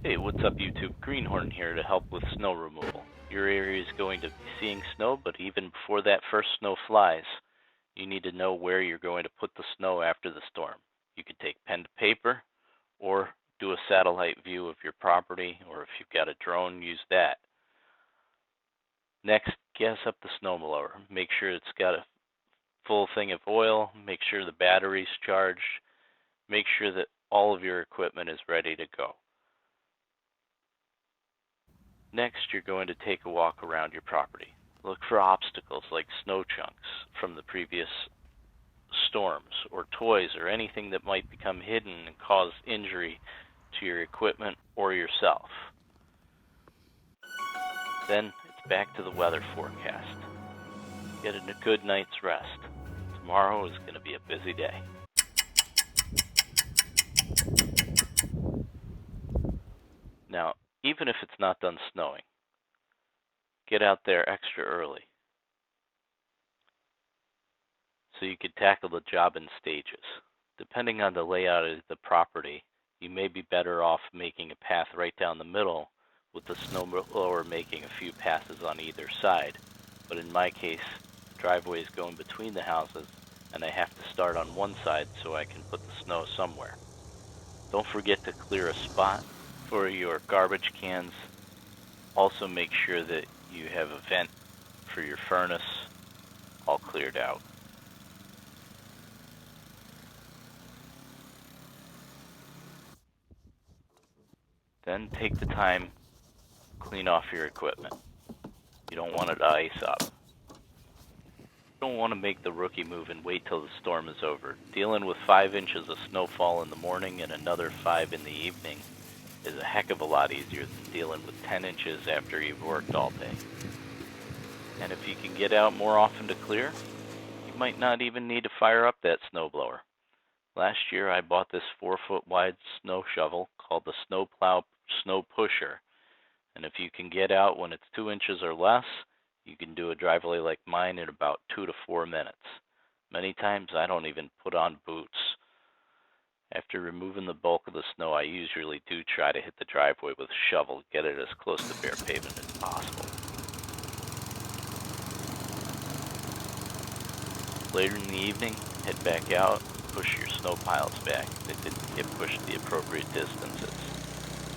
Hey, what's up YouTube? Greenhorn here to help with snow removal. Your area is going to be seeing snow, but even before that first snow flies, you need to know where you're going to put the snow after the storm. You could take pen to paper or do a satellite view of your property, or if you've got a drone, use that. Next, gas up the snowblower. Make sure it's got a full thing of oil, make sure the battery's charged, make sure that all of your equipment is ready to go. Next, you're going to take a walk around your property. Look for obstacles like snow chunks from the previous storms, or toys, or anything that might become hidden and cause injury to your equipment or yourself. Then it's back to the weather forecast. Get a good night's rest. Tomorrow is going to be a busy day. Now, even if it's not done snowing, get out there extra early so you can tackle the job in stages. Depending on the layout of the property, you may be better off making a path right down the middle with the snowblower making a few passes on either side. But in my case, the driveway is going between the houses and I have to start on one side so I can put the snow somewhere. Don't forget to clear a spot for your garbage cans. Also make sure that you have a vent for your furnace all cleared out. Then take the time, clean off your equipment. You don't want it to ice up. You don't want to make the rookie move and wait till the storm is over. Dealing with 5 inches of snowfall in the morning and another 5 in the evening is a heck of a lot easier than dealing with 10 inches after you've worked all day. And if you can get out more often to clear, you might not even need to fire up that snowblower. Last year I bought this 4-foot wide snow shovel called the Snowplow Snow Pusher. And if you can get out when it's 2 inches or less, you can do a driveway like mine in about 2 to 4 minutes. Many times I don't even put on boots. After removing the bulk of the snow, I usually do try to hit the driveway with a shovel, get it as close to bare pavement as possible. Later in the evening, head back out, push your snow piles back. They didn't get pushed the appropriate distances.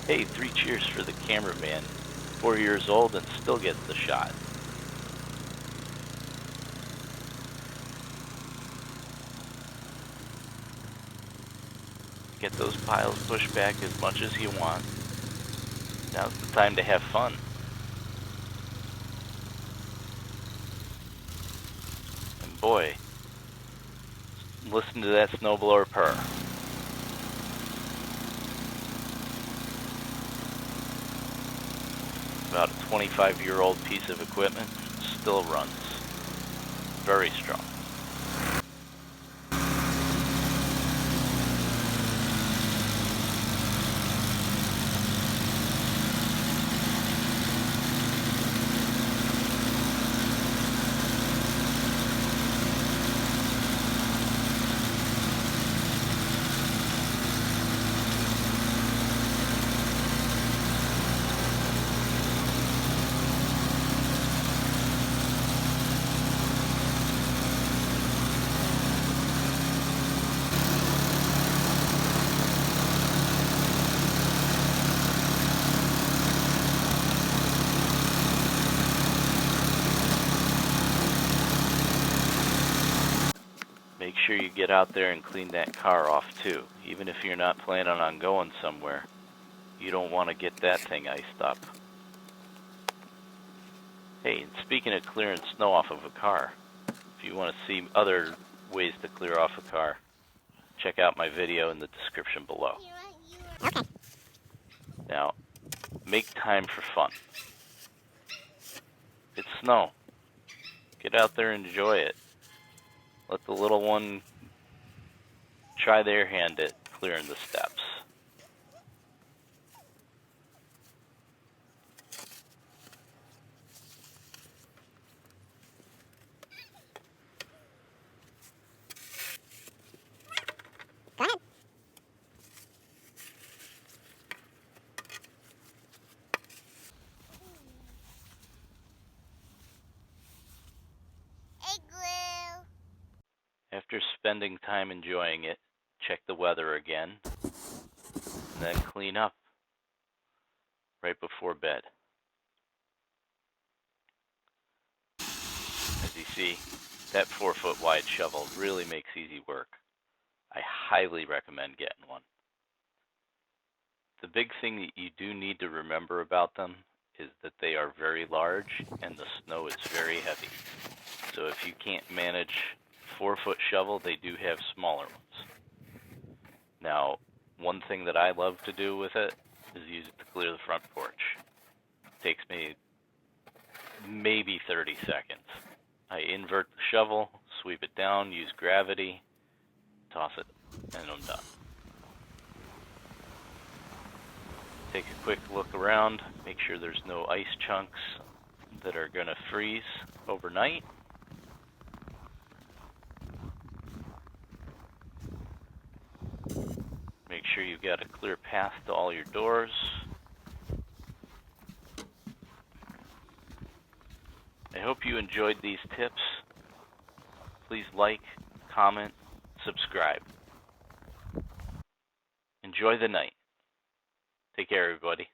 Hey, 3 cheers for the cameraman, 4 years old and still gets the shot. Get those piles pushed back as much as you want. Now's the time to have fun. And boy, listen to that snowblower purr. About a 25-year-old piece of equipment, still runs. Very strong. Make sure you get out there and clean that car off too. Even if you're not planning on going somewhere, you don't want to get that thing iced up. Hey, and speaking of clearing snow off of a car, if you want to see other ways to clear off a car, check out my video in the description below. Okay. Now, make time for fun. It's snow. Get out there and enjoy it. Let the little one try their hand at clearing the steps. Go ahead. spending time enjoying it, check the weather again, and then clean up right before bed. As you see, that 4-foot wide shovel really makes easy work. I highly recommend getting one. The big thing that you do need to remember about them is that they are very large and the snow is very heavy. So if you can't manage 4-foot shovel, they do have smaller ones. Now, one thing that I love to do with it is use it to clear the front porch. It takes me maybe 30 seconds. I invert the shovel, sweep it down, use gravity, toss it, and I'm done. Take a quick look around, make sure there's no ice chunks that are going to freeze overnight. Make sure you've got a clear path to all your doors. I hope you enjoyed these tips. Please like, comment, subscribe. Enjoy the night. Take care, everybody.